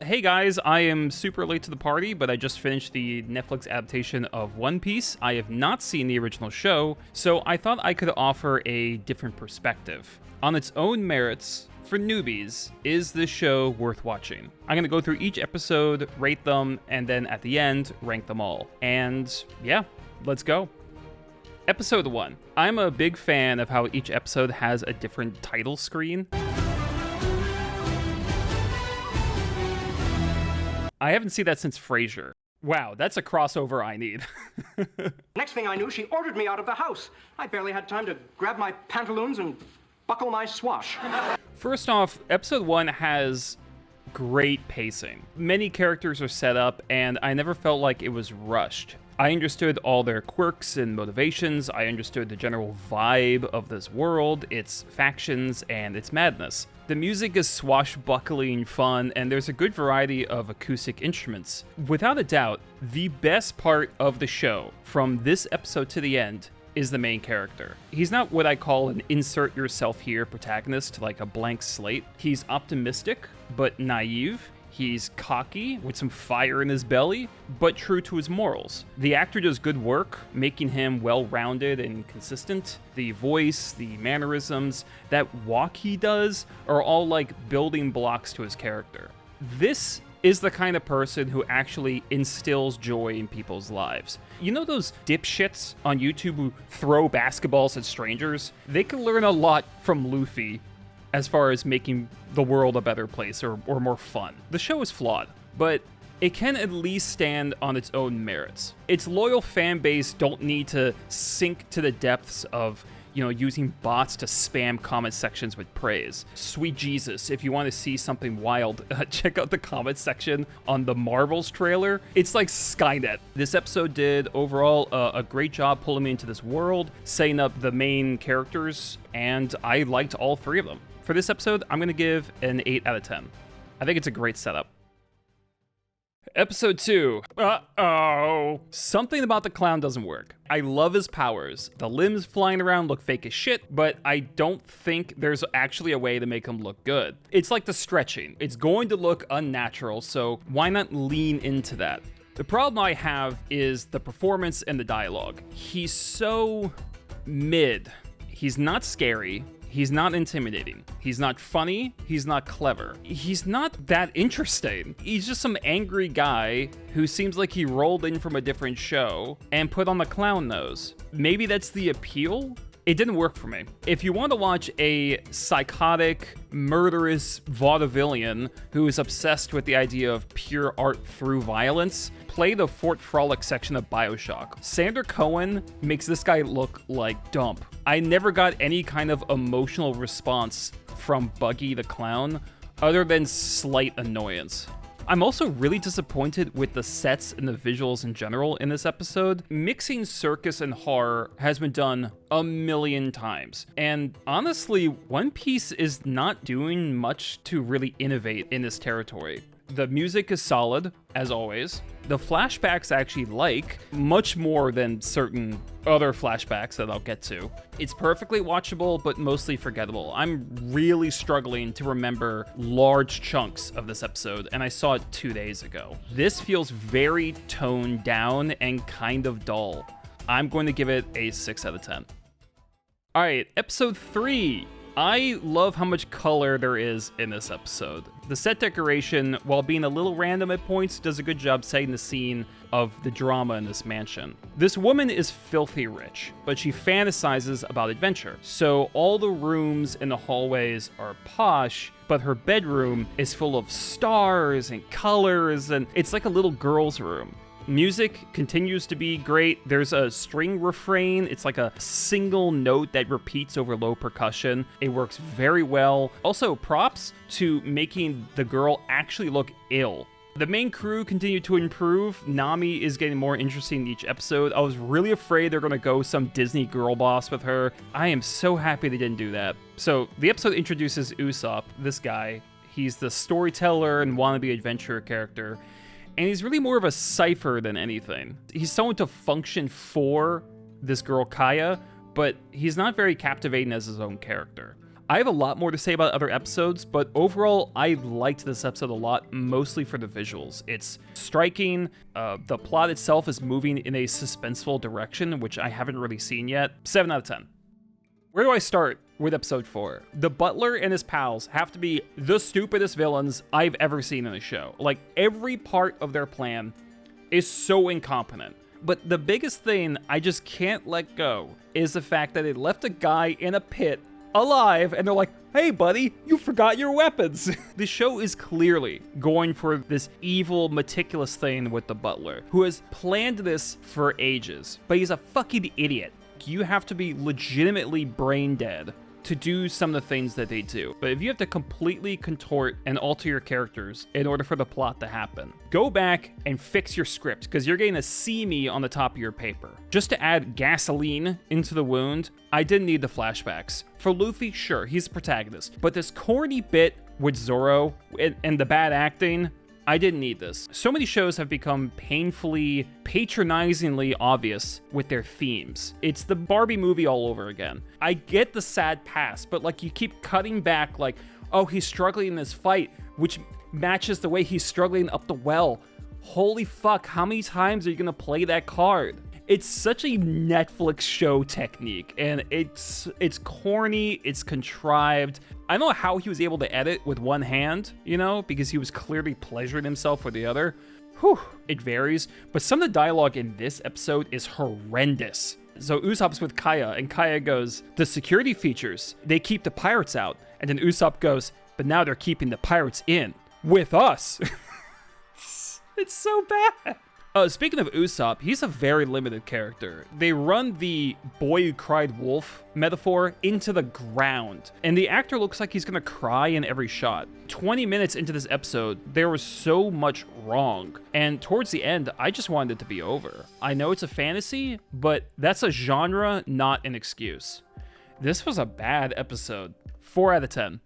Hey guys, I am super late to the party, but I just finished the Netflix adaptation of One Piece. I have not seen the original show, so I thought I could offer a different perspective. On its own merits, for newbies, is this show worth watching? I'm gonna go through each episode, rate them, and then at the end, rank them all. And yeah, let's go. Episode 1. I'm a big fan of how each episode has a different title screen. I haven't seen that since Frasier. Wow, that's a crossover I need. Next thing I knew, she ordered me out of the house. I barely had time to grab my pantaloons and buckle my swash. First off, episode 1 has great pacing. Many characters are set up, and I never felt like it was rushed. I understood all their quirks and motivations. I understood the general vibe of this world, its factions, and its madness. The music is swashbuckling fun, and there's a good variety of acoustic instruments. Without a doubt, the best part of the show, from this episode to the end, is the main character. He's not what I call an insert yourself here protagonist, like a blank slate. He's optimistic, but naive. He's cocky, with some fire in his belly, but true to his morals. The actor does good work, making him well-rounded and consistent. The voice, the mannerisms, that walk he does are all like building blocks to his character. This is the kind of person who actually instills joy in people's lives. You know those dipshits on YouTube who throw basketballs at strangers? They can learn a lot from Luffy as far as making the world a better place or more fun. The show is flawed, but it can at least stand on its own merits. Its loyal fan base don't need to sink to the depths of, using bots to spam comment sections with praise. Sweet Jesus, if you want to see something wild, check out the comment section on the Marvels trailer. It's like Skynet. This episode did overall a great job pulling me into this world, setting up the main characters, and I liked all three of them. For this episode, I'm going to give an 8 out of 10. I think it's a great setup. Episode 2. Uh-oh. Something about the clown doesn't work. I love his powers. The limbs flying around look fake as shit, but I don't think there's actually a way to make him look good. It's like the stretching. It's going to look unnatural, so why not lean into that? The problem I have is the performance and the dialogue. He's so mid. He's not scary. He's not intimidating. He's not funny. He's not clever. He's not that interesting. He's just some angry guy who seems like he rolled in from a different show and put on the clown nose. Maybe that's the appeal? It didn't work for me. If you want to watch a psychotic, murderous vaudevillian who is obsessed with the idea of pure art through violence, play the Fort Frolic section of BioShock. Sander Cohen makes this guy look like dump. I never got any kind of emotional response from Buggy the Clown other than slight annoyance. I'm also really disappointed with the sets and the visuals in general in this episode. Mixing circus and horror has been done a million times. And honestly, One Piece is not doing much to really innovate in this territory. The music is solid, as always. The flashbacks I actually like, much more than certain other flashbacks that I'll get to. It's perfectly watchable, but mostly forgettable. I'm really struggling to remember large chunks of this episode, and I saw it 2 days ago. This feels very toned down and kind of dull. I'm going to give it a 6 out of 10. All right, episode 3. I love how much color there is in this episode. The set decoration, while being a little random at points, does a good job setting the scene of the drama in this mansion. This woman is filthy rich, but she fantasizes about adventure. So all the rooms in the hallways are posh, but her bedroom is full of stars and colors, and it's like a little girl's room. Music continues to be great. There's a string refrain. It's like a single note that repeats over low percussion. It works very well. Also, props to making the girl actually look ill. The main crew continue to improve. Nami is getting more interesting each episode. I was really afraid they're gonna go some Disney girl boss with her. I am so happy they didn't do that. So the episode introduces Usopp, this guy. He's the storyteller and wannabe adventurer character. And he's really more of a cipher than anything. He's someone to function for this girl Kaya, but he's not very captivating as his own character. I have a lot more to say about other episodes, but overall, I liked this episode a lot, mostly for the visuals. It's striking. The plot itself is moving in a suspenseful direction, which I haven't really seen yet. 7 out of 10. Where do I start with episode 4? The butler and his pals have to be the stupidest villains I've ever seen in a show. Like, every part of their plan is so incompetent. But the biggest thing I just can't let go is the fact that they left a guy in a pit alive, and they're like, hey buddy, you forgot your weapons. The show is clearly going for this evil, meticulous thing with the butler, who has planned this for ages, but he's a fucking idiot. You have to be legitimately brain dead to do some of the things that they do. But if you have to completely contort and alter your characters in order for the plot to happen, go back and fix your script, because you're getting a "see me" on the top of your paper. Just to add gasoline into the wound, I didn't need the flashbacks. For Luffy, sure, he's the protagonist, but this corny bit with Zoro and the bad acting, I didn't need this. So many shows have become painfully, patronizingly obvious with their themes. It's the Barbie movie all over again. I get the sad past, but like, you keep cutting back like, oh, he's struggling in this fight, which matches the way he's struggling up the well. Holy fuck, how many times are you gonna play that card? It's such a Netflix show technique, and it's corny, it's contrived. I don't know how he was able to edit with one hand, you know, because he was clearly pleasuring himself with the other. Whew, it varies, but some of the dialogue in this episode is horrendous. So Usopp's with Kaya, and Kaya goes, the security features, they keep the pirates out. And then Usopp goes, but now they're keeping the pirates in, with us. It's so bad. Speaking of Usopp, he's a very limited character. They run the boy who cried wolf metaphor into the ground, and the actor looks like he's gonna cry in every shot. 20 minutes into this episode, there was so much wrong, and towards the end, I just wanted it to be over. I know it's a fantasy, but that's a genre, not an excuse. This was a bad episode. 4 out of 10.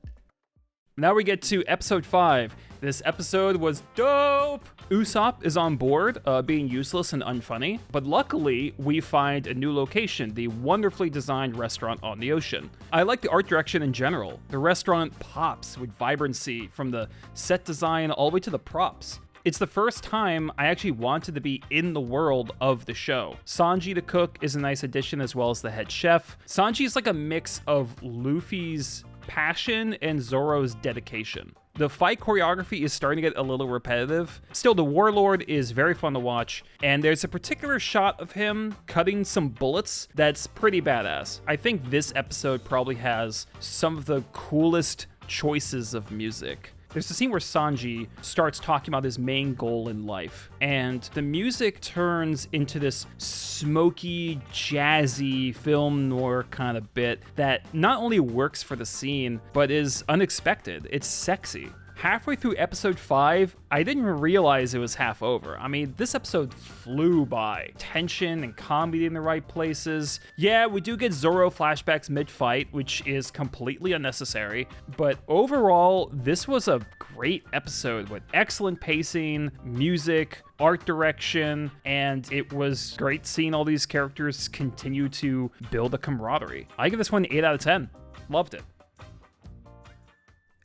Now we get to episode 5. This episode was dope! Usopp is on board, being useless and unfunny, but luckily we find a new location, the wonderfully designed restaurant on the ocean. I like the art direction in general. The restaurant pops with vibrancy from the set design all the way to the props. It's the first time I actually wanted to be in the world of the show. Sanji the cook is a nice addition, as well as the head chef. Sanji is like a mix of Luffy's passion and Zoro's dedication. The fight choreography is starting to get a little repetitive. Still, the Warlord is very fun to watch, and there's a particular shot of him cutting some bullets that's pretty badass. I think this episode probably has some of the coolest choices of music. There's a scene where Sanji starts talking about his main goal in life, and the music turns into this smoky, jazzy film noir kind of bit that not only works for the scene, but is unexpected. It's sexy. Halfway through episode 5, I didn't even realize it was half over. I mean, this episode flew by. Tension and comedy in the right places. Yeah, we do get Zoro flashbacks mid-fight, which is completely unnecessary. But overall, this was a great episode with excellent pacing, music, art direction, and it was great seeing all these characters continue to build a camaraderie. I give this one 8 out of 10. Loved it.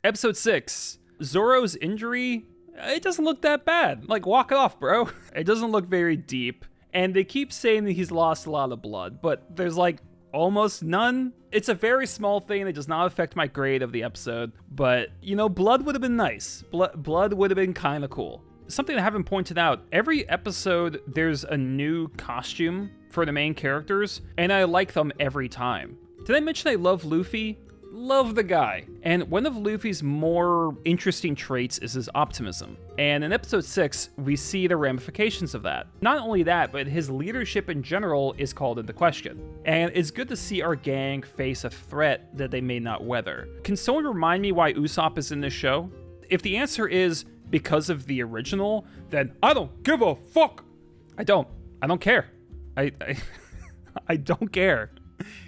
Episode 6. Zoro's injury, it doesn't look that bad. Like, walk it off, bro. It doesn't look very deep. And they keep saying that he's lost a lot of blood, but there's like almost none. It's a very small thing. It does not affect my grade of the episode, but you know, blood would have been nice. Blood would have been kind of cool. Something I haven't pointed out, every episode there's a new costume for the main characters, and I like them every time. Did I mention I love Luffy? Love the guy. And one of Luffy's more interesting traits is his optimism. And in episode 6, we see the ramifications of that. Not only that, but his leadership in general is called into question. And it's good to see our gang face a threat that they may not weather. Can someone remind me why Usopp is in this show? If the answer is because of the original, then I don't give a fuck. I don't care. I don't care.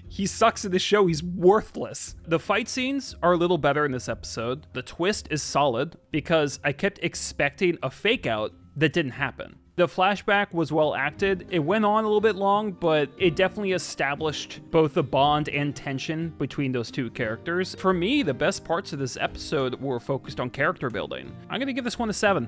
He sucks in this show. He's worthless. The fight scenes are a little better in this episode. The twist is solid because I kept expecting a fake out that didn't happen. The flashback was well acted. It went on a little bit long, but it definitely established both the bond and tension between those two characters. For me, the best parts of this episode were focused on character building. I'm gonna give this one a 7.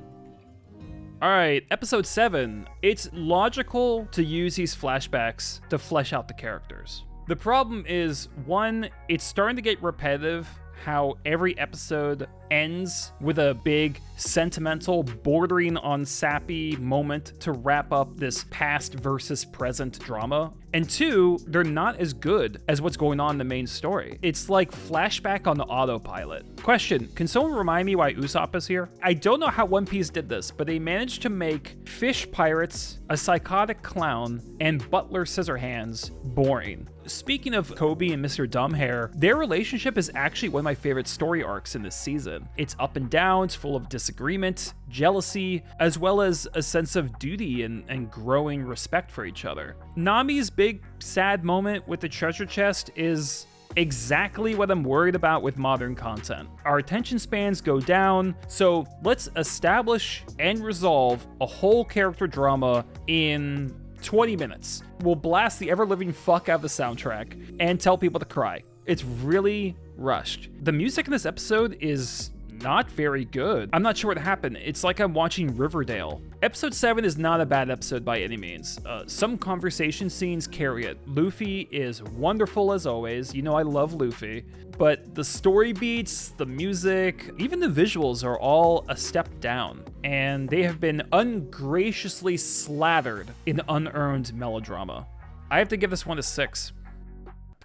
All right, episode 7. It's logical to use these flashbacks to flesh out the characters. The problem is, one, it's starting to get repetitive how every episode ends with a big, sentimental, bordering on sappy moment to wrap up this past versus present drama. And two, they're not as good as what's going on in the main story. It's like flashback on the autopilot. Question, can someone remind me why Usopp is here? I don't know how One Piece did this, but they managed to make fish pirates, a psychotic clown, and Butler Scissorhands boring. Speaking of Kobe and Mr. Dumbhair, their relationship is actually one of my favorite story arcs in this season. It's up and down, it's full of disagreement, jealousy, as well as a sense of duty and growing respect for each other. Nami's big, sad moment with the treasure chest is exactly what I'm worried about with modern content. Our attention spans go down, so let's establish and resolve a whole character drama in 20 minutes. We'll blast the ever-living fuck out of the soundtrack and tell people to cry. It's really rushed. The music in this episode is not very good. I'm not sure what happened. It's like I'm watching Riverdale. Episode 7 is not a bad episode by any means. Some conversation scenes carry it. Luffy is wonderful as always. You know I love Luffy. But the story beats, the music, even the visuals are all a step down. And they have been ungraciously slathered in unearned melodrama. I have to give this one a 6.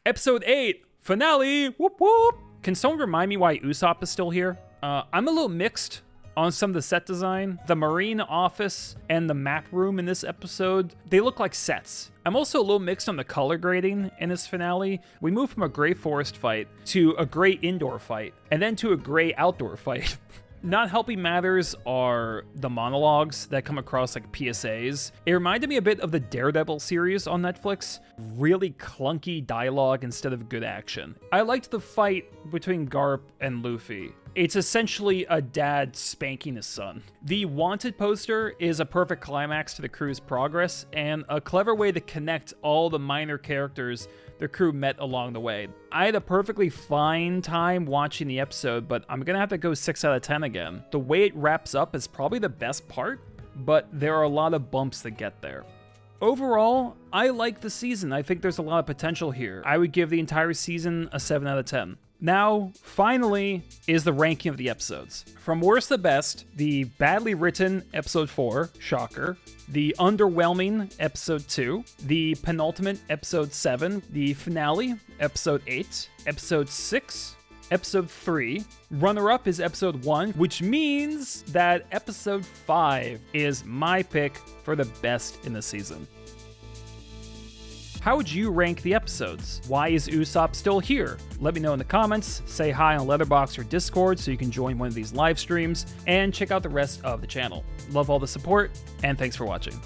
Episode 8, finale, whoop whoop. Can someone remind me why Usopp is still here? I'm a little mixed on some of the set design. The marine office and the map room in this episode, they look like sets. I'm also a little mixed on the color grading in this finale. We moved from a gray forest fight to a gray indoor fight, and then to a gray outdoor fight. Not helping matters are the monologues that come across like PSAs. It reminded me a bit of the Daredevil series on Netflix. Really clunky dialogue instead of good action. I liked the fight between Garp and Luffy. It's essentially a dad spanking his son. The Wanted poster is a perfect climax to the crew's progress and a clever way to connect all the minor characters the crew met along the way. I had a perfectly fine time watching the episode, but I'm gonna have to go 6 out of 10 again. The way it wraps up is probably the best part, but there are a lot of bumps that get there. Overall, I like the season. I think there's a lot of potential here. I would give the entire season a 7 out of 10. Now, finally, is the ranking of the episodes. From worst to best, the badly written episode 4, shocker, the underwhelming episode 2, the penultimate episode 7, the finale, episode 8, episode 6, episode 3, runner-up is episode 1, which means that episode 5 is my pick for the best in the season. How would you rank the episodes? Why is Usopp still here? Let me know in the comments, say hi on Letterboxd or Discord so you can join one of these live streams, and check out the rest of the channel. Love all the support, and thanks for watching.